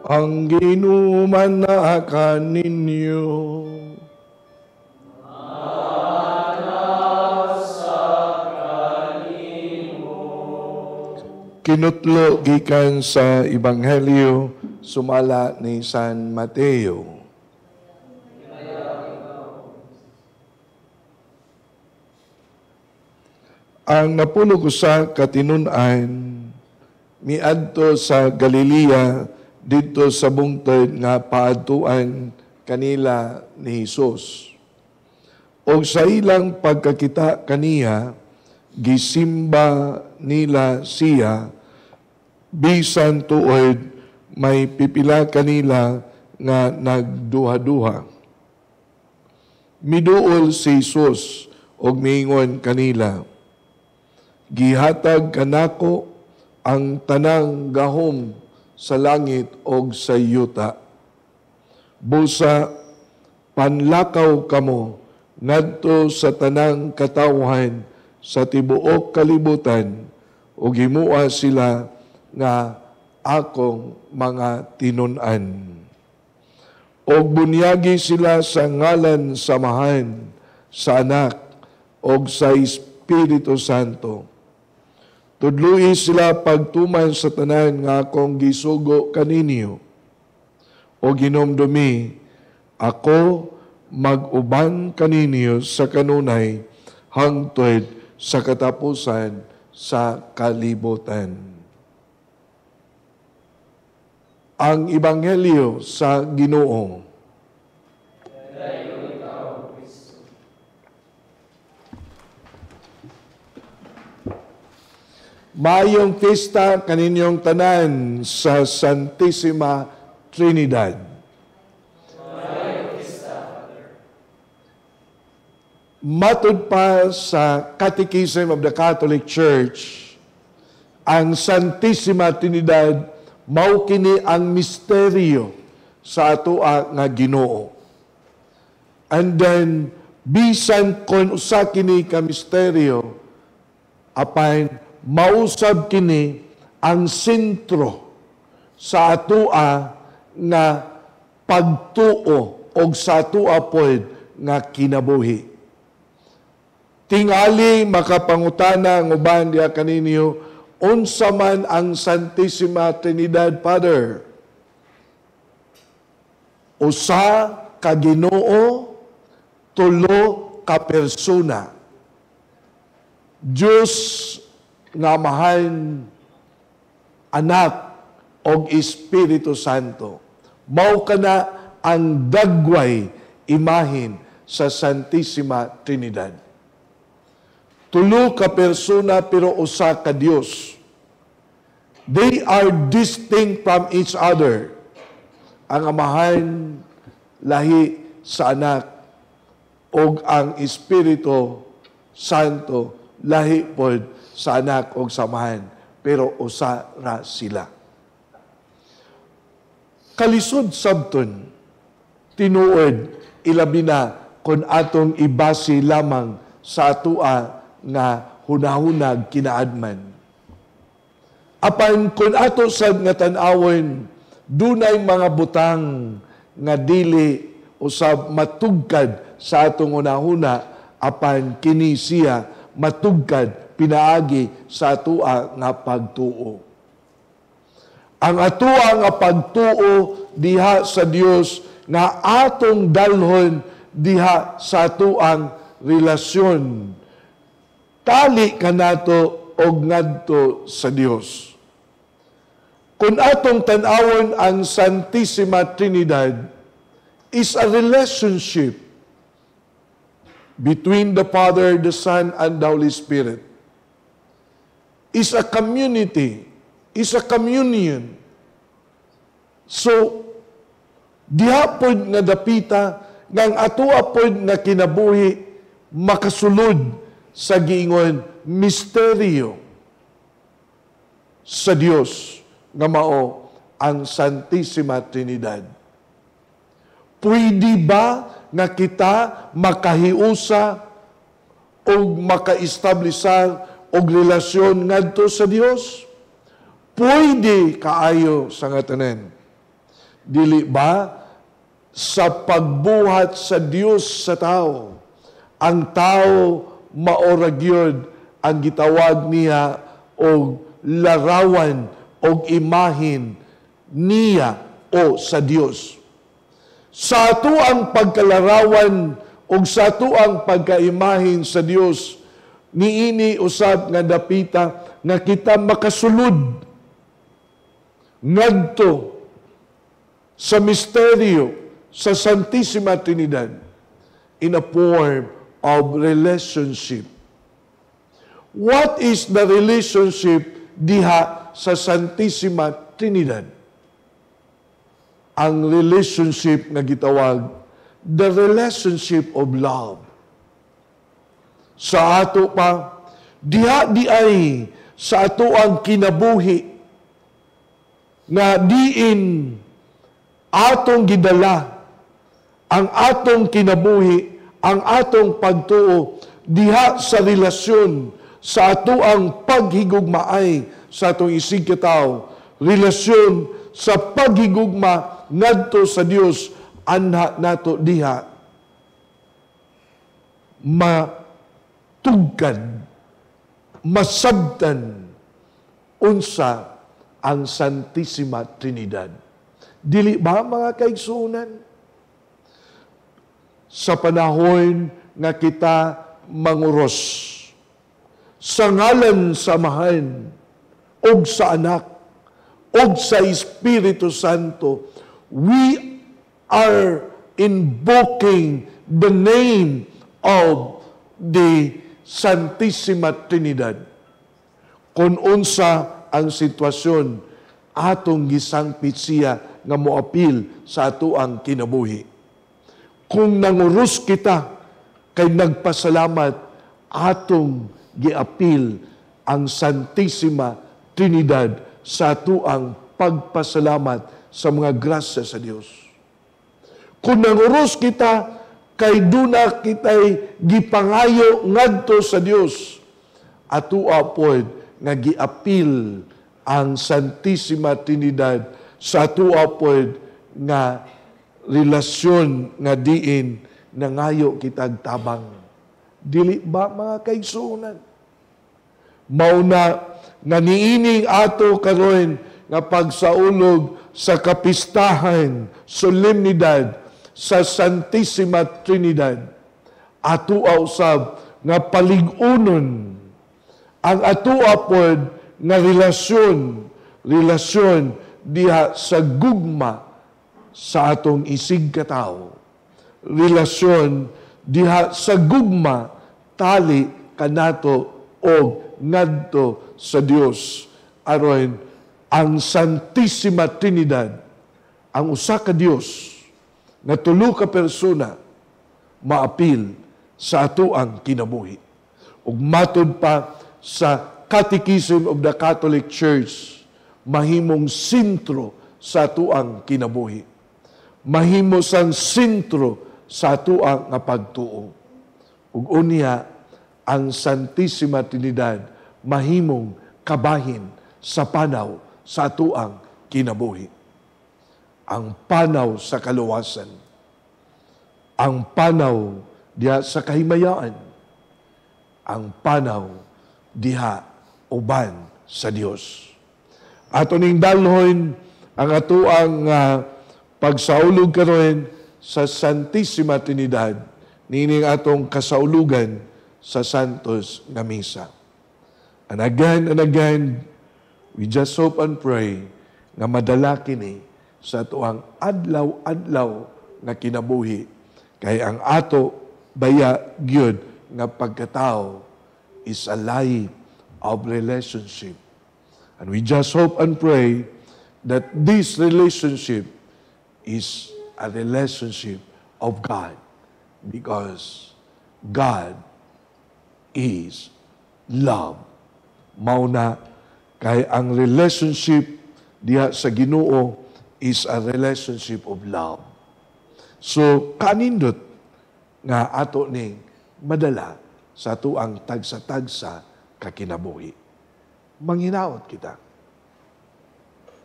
ang ginuman na kaninyo. Kinutlo gikan sa Ebanghelyo sumala ni San Mateo. Ang napulog usa ka tinun-an miadto sa Galilea didto sa bungtod nga paadtuan kanila ni Hesus. O sa ilang pagkakita kaniya, gisimba nila siya, bisan tuod may pipila kanila nga nagduha-duha. Miduol si Hesus og miingon kanila, gihatag kanako ang tanang gahom sa langit og sa yuta. Busa panlakaw kamo ngadto sa tanang katawhan sa tibuok kalibutan ug himua sila nga akong mga tinun-an. Og bunyagi sila sa ngalan samahan sa Anak og sa Espiritu Santo. Tudloi sila pagtuman sa tanan nga akong gisugo kaninyo. O ginomdumi, ako mag-uban kaninyo sa kanunay hangtod sa katapusan sa kalibutan. Ang Ebanghelyo sa Ginoo. Mayong pista kaninyong tanan sa Santissima Trinidad. Matud pa sa Catechism of the Catholic Church, ang Santissima Trinidad mao kini ang misteryo sa atoa nga Ginoo. And then bisan kon usa kini ka misteryo, apan mausab kini ang sentro sa atoa nga pagtuo og sa atoa pod nga kinabuhi. Tingali makapangutana ng uban diha kaninyo, unsa man ang Santissima Trinidad, Father? Usa ka Ginoo, tulo ka persona. Diyos nga mahan, Anak og Espiritu Santo. Mao kana ang dagway imahin sa Santissima Trinidad. Tulo ka persona pero usa ka Dios. They are distinct from each other. Ang Amahan lahi sa Anak og ang Espiritu Santo lahi pod sa Anak og sa Amahan, pero usa ra sila. Kalisod sabton, tinuod, ilabi na kung atong ibasi lamang sa atua nga hunahunag kinaadman. Apan kung ato sad nga tan-awon, dunay mga butang nga dili usab matugkad sa atong hunahuna, apan kini siya matugkad pinaagi sa atua nga pagtuo. Ang atua nga pagtuo diha sa Dios nga atong dalhon diha sa atuang relasyon. Tali kanato og ngadto sa Dios. Kung atong tan-awon ang Santissima Trinidad is a relationship between the Father, the Son, and the Holy Spirit. Is a community, is a communion. So, diha pod nga dapita, ngang atua pod nga kinabuhi, makasulod sa giingon, misteryo sa Dios nga mao ang Santissima Trinidad. Pwede ba nga kita makahiusa o maka-establishar og relasyon ngadto sa Dios? Pwede kaayo sa ngatanen. Dili ba sa pagbuhat sa Dios sa tao, ang tao maorag yun ang gitawag niya o larawan o imahin niya o sa Dios. Sa ato ang pagkalarawan o sa ato ang pagkaimahin sa Dios, niini usab nga dapita nga kita makasulod ngadto sa misteryo sa Santissima Trinidad in a form of relationship. What is the relationship diha sa Santissima Trinidad? Ang relationship nga gitawag, the relationship of love. Sa ato pa, diha di ay sa ato ang kinabuhi nga diin atong gidala ang atong kinabuhi, ang atong pagtuo diha sa relasyon sa ato ang paghigugmaay sa atong isig katawo, relasyon sa paghigugma ngadto sa Dios anha nato diha matugkad, masabtan unsa ang Santissima Trinidad. Dili ba mga kaigsuonan? Sa panahon nga kita manguros sa ngalan samahan og sa anak og sa Espiritu Santo, we are invoking the name of the Santissima Trinidad. Kung unsa ang sitwasyon, atong gisangpit siya nga moapil sa ato ang kinabuhi. Kung nanguros kita, kay nagpasalamat, atong giapil ang Santissima Trinidad sa ato ang pagpasalamat sa mga grasya sa Dios. Kung nanguros kita, kay duna kita'y gipangayo ngadto sa Dios, ato apod nga giapil ang Santissima Trinidad sa ato apod nga relasyon nga diin nangayo kitag tabang. Dili ba mga kaigsuonan? Mauna nga niining ato karon nga pagsaulog sa kapistahan, solemnidad sa Santissima Trinidad, ato usab nga paligunon ang ato apod nga relasyon diha sa gugma sa atong isig katawo. Relasyon diha sa gugma tali kanato o ngadto sa Dios. Aron ang Santissima Trinidad, ang usa ka Dios na tulo ka persona maapil sa ato ang kinabuhi. Ug matod pa sa Catechism of the Catholic Church, mahimong sentro sa ato ang kinabuhi. Mahimo sang sentro sa ato ang nga pagtuo. Ug unya ang Santissima Trinidad mahimong kabahin sa panaw sa ato ang kinabuhi. Ang panaw sa kaluwasan, ang panaw diha sa kahimayaan, ang panaw diha uban sa Dios. Ato ning dalhon ang ato ang pagsaulog karon sa Santissima Trinidad, nining atong kasaulugan sa Santos nga Misa. And again, we just hope and pray nga madala kini sa tuang adlaw-adlaw nga kinabuhi, kay ang ato baya gyud nga pagkatao is a life of relationship. And we just hope and pray that this relationship is a relationship of God, because God is love. Mauna kay ang relationship diha sa Ginoo is a relationship of love. So kanindot nga ato ning madala sa tuang tagsa-tagsa kakinabuhi. Manghinaot kita.